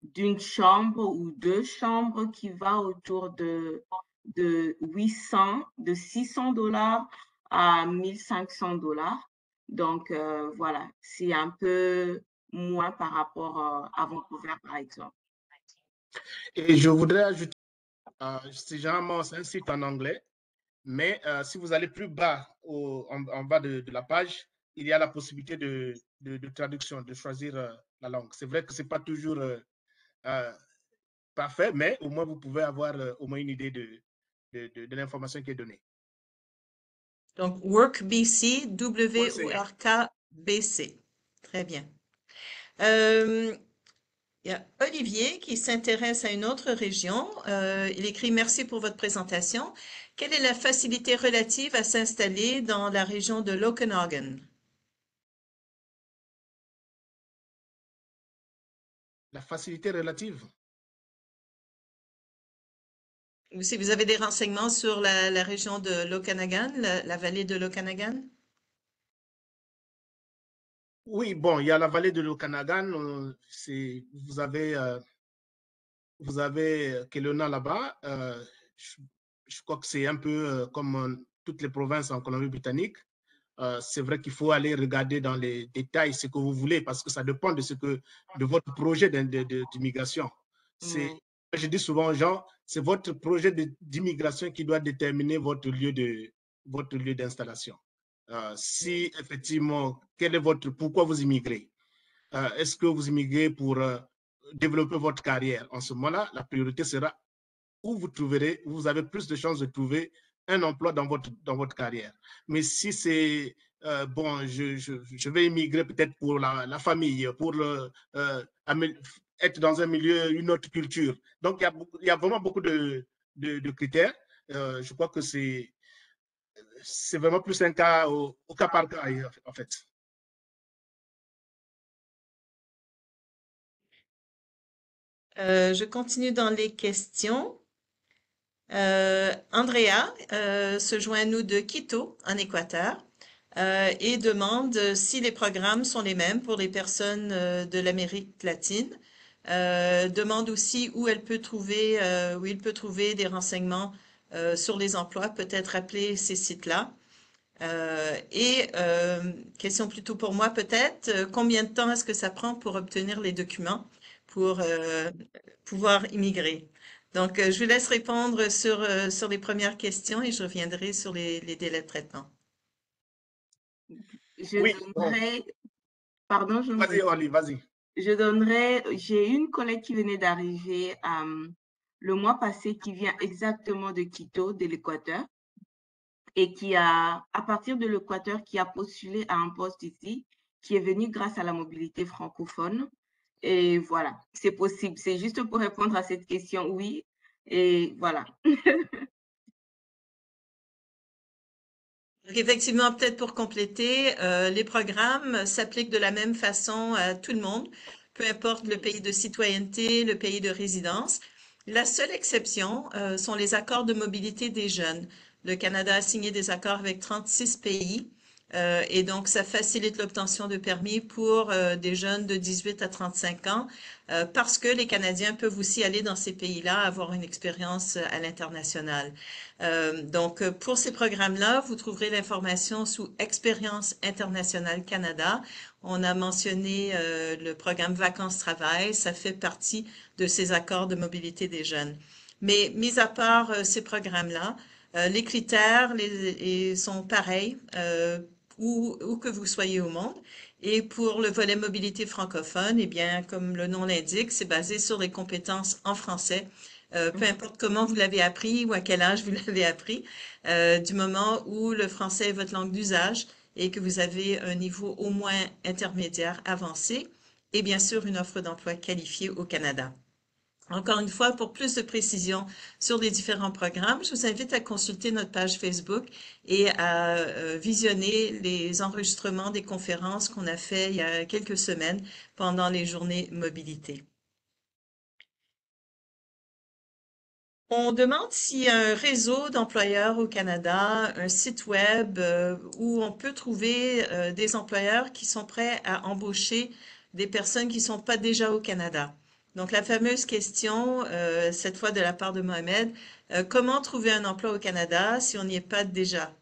d'une chambre ou 2 chambres qui va autour de 600 $ à 1500 $. Donc, voilà, c'est un peu moins par rapport à Vancouver, par exemple. Et je voudrais ajouter, c'est généralement un site en anglais, mais si vous allez plus bas, en bas de la page, il y a la possibilité de traduction, de choisir la langue. C'est vrai que ce n'est pas toujours parfait, mais au moins vous pouvez avoir au moins une idée de l'information qui est donnée. Donc, WorkBC, OCA. W-O-R-K-B-C. Très bien. Il y a Olivier qui s'intéresse à une autre région. Il écrit: Merci pour votre présentation. Quelle est la facilité relative à s'installer dans la région de l'Okanagan? La facilité relative. Ou si vous avez des renseignements sur la région de l'Okanagan, la vallée de l'Okanagan? Oui, bon, il y a la vallée de l'Okanagan. Vous avez Kelowna là-bas. Je crois que c'est un peu comme toutes les provinces en Colombie-Britannique. C'est vrai qu'il faut aller regarder dans les détails ce que vous voulez parce que ça dépend de votre projet d'immigration. Je dis souvent aux gens, c'est votre projet d'immigration qui doit déterminer votre lieu d'installation. Si effectivement, pourquoi vous immigrez? Est-ce que vous immigrez pour développer votre carrière? En ce moment-là, la priorité sera où vous avez plus de chances de trouver un emploi dans votre carrière. Mais si c'est, bon, je vais immigrer peut-être pour la famille, pour être dans un milieu, une autre culture. Donc, il y a vraiment beaucoup de critères. Je crois que c'est vraiment plus un cas au cas par cas, en fait. Je continue dans les questions. Andrea se joint à nous de Quito, en Équateur, et demande si les programmes sont les mêmes pour les personnes de l'Amérique latine. Demande aussi où il peut trouver des renseignements sur les emplois, peut-être appeler ces sites-là. Question plutôt pour moi peut-être, combien de temps est-ce que ça prend pour obtenir les documents pour pouvoir immigrer? Donc, je vous laisse répondre sur les premières questions et je reviendrai sur les délais de traitement. Oui, bon. Pardon, Vas-y, Oli, vas-y. j'ai une collègue qui venait d'arriver le mois passé qui vient exactement de Quito, de l'Équateur, et à partir de l'Équateur, qui a postulé à un poste ici, qui est venu grâce à la mobilité francophone. Et voilà, c'est possible. C'est juste pour répondre à cette question, oui. Et voilà. Donc, effectivement, peut-être pour compléter, les programmes s'appliquent de la même façon à tout le monde, peu importe le pays de citoyenneté, le pays de résidence. La seule exception, sont les accords de mobilité des jeunes. Le Canada a signé des accords avec 36 pays, et donc ça facilite l'obtention de permis pour des jeunes de 18 à 35 ans, parce que les Canadiens peuvent aussi aller dans ces pays-là, avoir une expérience à l'international. Donc, pour ces programmes-là, vous trouverez l'information sous Expérience internationale Canada. On a mentionné le programme Vacances-Travail, ça fait partie de ces accords de mobilité des jeunes. Mais mis à part ces programmes-là, les critères sont pareils où que vous soyez au monde. Et pour le volet mobilité francophone, eh bien, comme le nom l'indique, c'est basé sur les compétences en français, peu importe comment vous l'avez appris ou à quel âge vous l'avez appris, du moment où le français est votre langue d'usage et que vous avez un niveau au moins intermédiaire avancé, et bien sûr une offre d'emploi qualifiée au Canada. Encore une fois, pour plus de précisions sur les différents programmes, je vous invite à consulter notre page Facebook et à visionner les enregistrements des conférences qu'on a fait il y a quelques semaines pendant les journées mobilité. On demande s'il y a un réseau d'employeurs au Canada, un site web où on peut trouver des employeurs qui sont prêts à embaucher des personnes qui ne sont pas déjà au Canada. Donc la fameuse question, cette fois de la part de Mohamed, comment trouver un emploi au Canada si on n'y est pas déjà?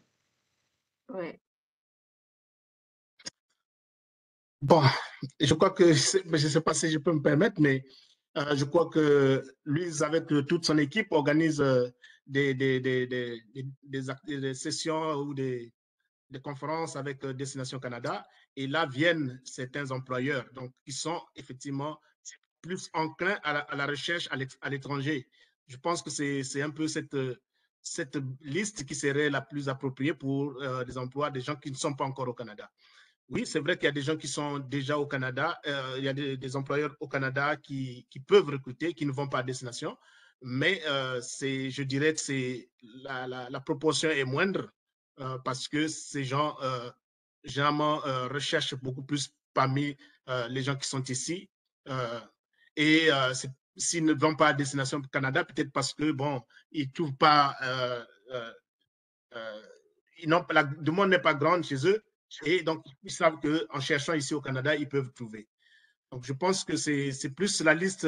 Ouais. Bon, je crois que, je ne sais pas si je peux me permettre, mais je crois que lui, avec toute son équipe, organise des sessions ou des conférences avec Destination Canada. Et là viennent certains employeurs donc, qui sont effectivement plus enclins à la recherche à l'étranger. Je pense que c'est un peu cette liste qui serait la plus appropriée pour les emplois des gens qui ne sont pas encore au Canada. Oui, c'est vrai qu'il y a des gens qui sont déjà au Canada, il y a des employeurs au Canada qui peuvent recruter, qui ne vont pas à destination, mais je dirais que la proportion est moindre parce que ces gens, généralement, recherchent beaucoup plus parmi les gens qui sont ici. Et s'ils ne vont pas à destination du Canada, peut-être parce que, bon, ils ne trouvent pas, la demande n'est pas grande chez eux, et donc ils savent qu'en cherchant ici au Canada, ils peuvent trouver. Donc je pense que c'est plus la liste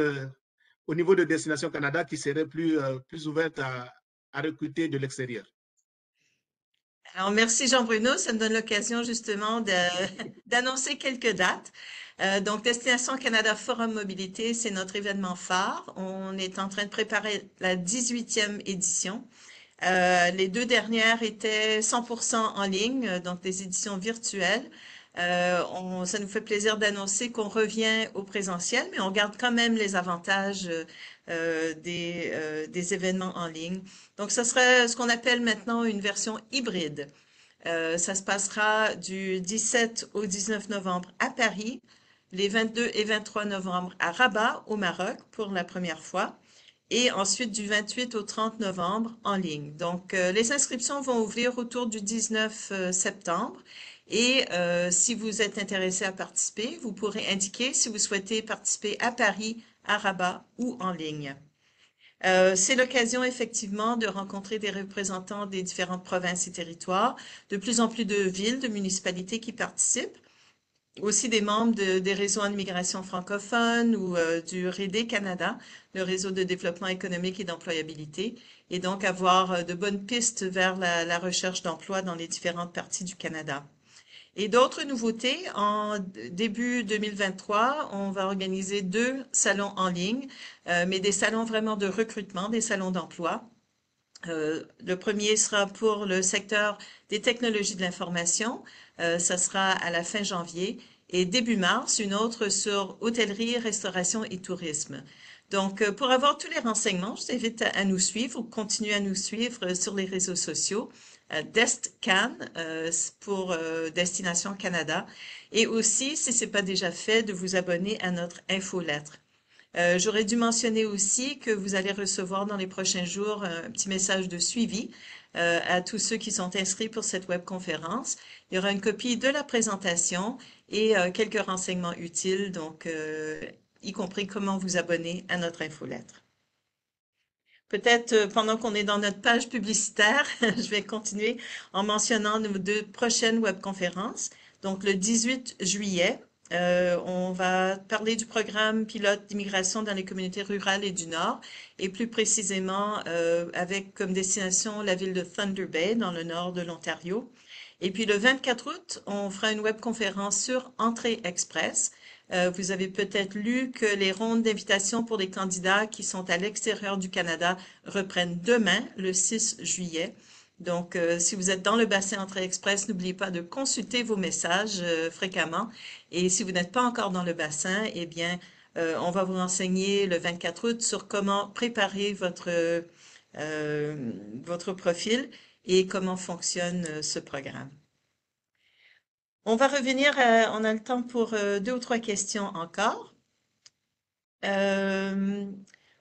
au niveau de Destination Canada qui serait plus ouverte à recruter de l'extérieur. Alors, merci Jean-Bruno. Ça me donne l'occasion justement d'annoncer quelques dates. Donc, Destination Canada Forum Mobilité, c'est notre événement phare. On est en train de préparer la 18e édition. Les deux dernières étaient 100% en ligne, donc des éditions virtuelles. Ça nous fait plaisir d'annoncer qu'on revient au présentiel, mais on garde quand même les avantages des événements en ligne. Donc, ce serait ce qu'on appelle maintenant une version hybride. Ça se passera du 17 au 19 novembre à Paris, les 22 et 23 novembre à Rabat, au Maroc, pour la première fois, et ensuite du 28 au 30 novembre en ligne. Donc, les inscriptions vont ouvrir autour du 19 septembre. Et si vous êtes intéressé à participer, vous pourrez indiquer si vous souhaitez participer à Paris, à Rabat ou en ligne. C'est l'occasion effectivement de rencontrer des représentants des différentes provinces et territoires, de plus en plus de villes, de municipalités qui participent, aussi des membres des réseaux en immigration francophone ou du REDE Canada, le réseau de développement économique et d'employabilité, et donc avoir de bonnes pistes vers la recherche d'emploi dans les différentes parties du Canada. Et d'autres nouveautés, en début 2023, on va organiser 2 salons en ligne, mais des salons vraiment de recrutement, des salons d'emploi. Le premier sera pour le secteur des technologies de l'information. Ça sera à la fin janvier. Et début mars, une autre sur hôtellerie, restauration et tourisme. Donc, pour avoir tous les renseignements, je t'invite à nous suivre ou continuer à nous suivre sur les réseaux sociaux. DestCan pour Destination Canada. Et aussi, si ce n'est pas déjà fait, de vous abonner à notre infolettre. J'aurais dû mentionner aussi que vous allez recevoir dans les prochains jours un petit message de suivi à tous ceux qui sont inscrits pour cette webconférence. Il y aura une copie de la présentation et quelques renseignements utiles, donc y compris comment vous abonner à notre infolettre. Peut-être pendant qu'on est dans notre page publicitaire, je vais continuer en mentionnant nos 2 prochaines webconférences. Donc, le 18 juillet, on va parler du programme pilote d'immigration dans les communautés rurales et du Nord, et plus précisément avec comme destination la ville de Thunder Bay, dans le nord de l'Ontario. Et puis le 24 août, on fera une webconférence sur Entrée Express. Vous avez peut-être lu que les rondes d'invitation pour les candidats qui sont à l'extérieur du Canada reprennent demain, le 6 juillet. Donc, si vous êtes dans le bassin Entrée Express, n'oubliez pas de consulter vos messages fréquemment. Et si vous n'êtes pas encore dans le bassin, eh bien, on va vous renseigner le 24 août sur comment préparer votre profil et comment fonctionne ce programme. On va revenir, on a le temps pour 2 ou 3 questions encore.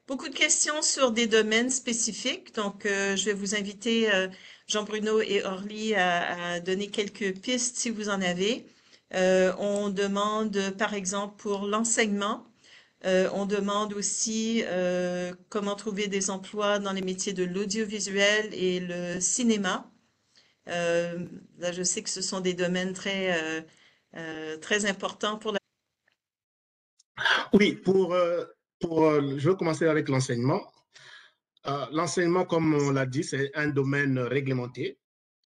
Beaucoup de questions sur des domaines spécifiques, donc je vais vous inviter, Jean-Bruno et Orly, à donner quelques pistes si vous en avez. On demande, par exemple, pour l'enseignement, on demande aussi comment trouver des emplois dans les métiers de l'audiovisuel et le cinéma. Là, je sais que ce sont des domaines très importants pour la... Oui, je vais commencer avec l'enseignement. L'enseignement, comme on l'a dit, c'est un domaine réglementé.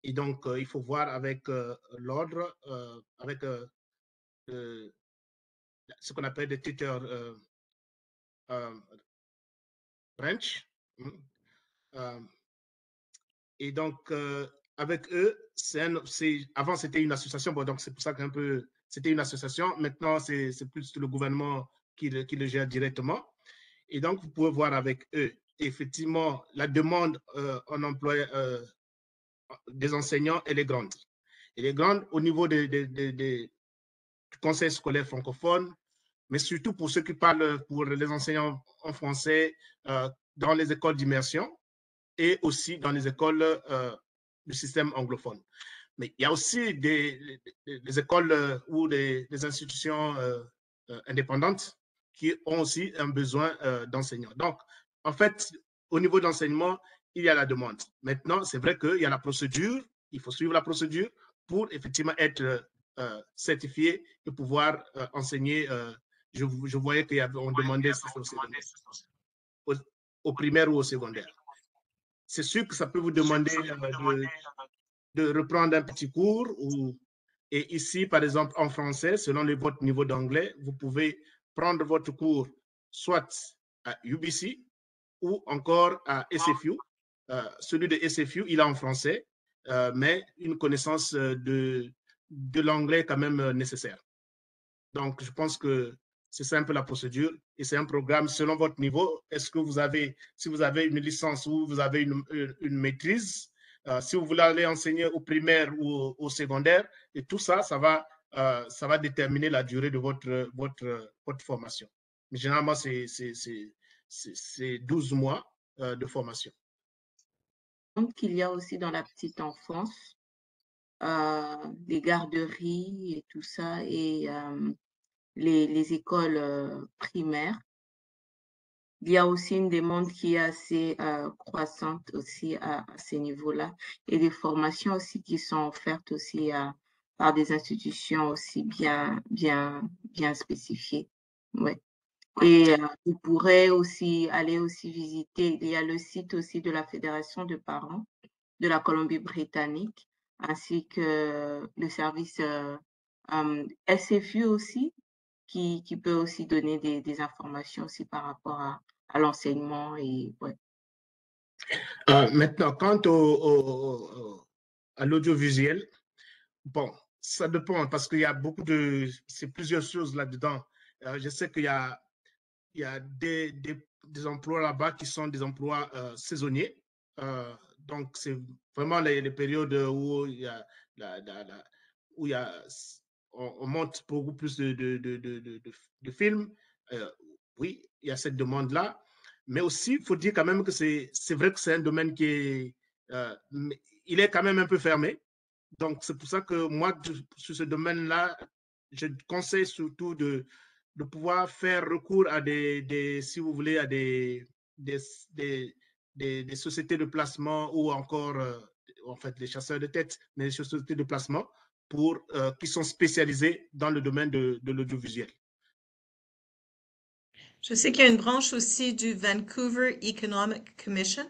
Et donc, il faut voir avec l'ordre, avec ce qu'on appelle des tuteurs branch. Et donc, avec eux, avant c'était une association, bon, donc c'est pour ça qu'un peu, c'était une association. Maintenant, c'est plus le gouvernement qui le gère directement. Et donc, vous pouvez voir avec eux. effectivement, la demande en emploi des enseignants, elle est grande. Elle est grande au niveau du conseil scolaire francophone, mais surtout pour ceux qui parlent, pour les enseignants en français dans les écoles d'immersion et aussi dans les écoles du système anglophone. Mais il y a aussi des écoles ou des institutions indépendantes qui ont aussi un besoin d'enseignants. Donc, en fait, au niveau de l'enseignement, il y a la demande. Maintenant, c'est vrai qu'il y a la procédure, il faut suivre la procédure pour effectivement être certifié et pouvoir enseigner. Je voyais qu'on demandait au primaire ou au secondaire. C'est sûr que ça peut vous demander de reprendre un petit cours. Et ici, par exemple, en français, selon votre niveau d'anglais, vous pouvez prendre votre cours soit à UBC ou encore à SFU. Celui de SFU, il est en français, mais une connaissance de l'anglais quand même nécessaire. Donc, je pense que c'est simple la procédure et c'est un programme selon votre niveau. Est-ce que vous avez, si vous avez une licence ou vous avez une maîtrise, si vous voulez aller enseigner au primaire ou au secondaire, et tout ça, ça va déterminer la durée de votre formation. Mais généralement, c'est 12 mois de formation. Donc, il y a aussi dans la petite enfance les garderies et tout ça, et les écoles primaires. Il y a aussi une demande qui est assez croissante aussi à ces niveaux-là, et des formations aussi qui sont offertes aussi par des institutions aussi bien spécifiées. Ouais. Et vous pourrez aussi aller aussi visiter, il y a le site aussi de la Fédération de parents de la Colombie-Britannique, ainsi que le service SFU aussi, qui peut aussi donner des informations aussi par rapport à l'enseignement. Et ouais. Maintenant, quant à l'audiovisuel, bon, ça dépend parce qu'il y a c'est plusieurs choses là-dedans. Je sais qu'il y a des emplois là-bas qui sont des emplois saisonniers. Donc, c'est vraiment les périodes où il y a, où il y a on monte beaucoup plus de films. Oui, il y a cette demande-là. Mais aussi, il faut dire quand même que c'est vrai que c'est un domaine qui est, il est quand même un peu fermé. Donc, c'est pour ça que moi, sur ce domaine-là, je conseille surtout de pouvoir faire recours à si vous voulez, à des sociétés de placement ou encore, en fait, les chasseurs de tête, mais les sociétés de placement qui sont spécialisées dans le domaine de l'audiovisuel. Je sais qu'il y a une branche aussi du Vancouver Economic Commission,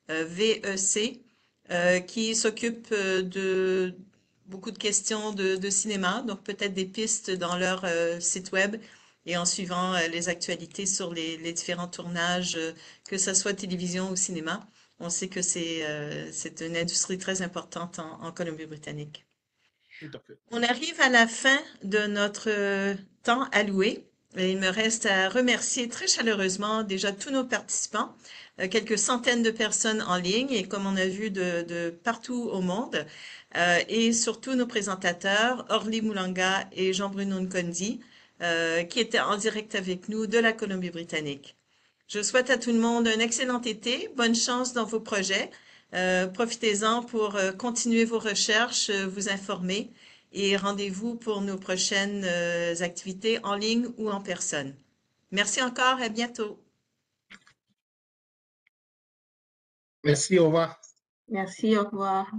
VEC, qui s'occupe de beaucoup de questions de cinéma, donc peut-être des pistes dans leur site web et en suivant les actualités sur les différents tournages, que ce soit télévision ou cinéma. On sait que c'est une industrie très importante en Colombie-Britannique. Tout à fait. On arrive à la fin de notre temps alloué. Et il me reste à remercier très chaleureusement déjà tous nos participants, quelques centaines de personnes en ligne et comme on a vu de partout au monde, et surtout nos présentateurs, Orly Moulanga et Jean-Bruno Nkondi, qui étaient en direct avec nous de la Colombie-Britannique. Je souhaite à tout le monde un excellent été, bonne chance dans vos projets. Profitez-en pour continuer vos recherches, vous informer et rendez-vous pour nos prochaines activités en ligne ou en personne. Merci encore, à bientôt. Merci, au revoir. Merci, au revoir.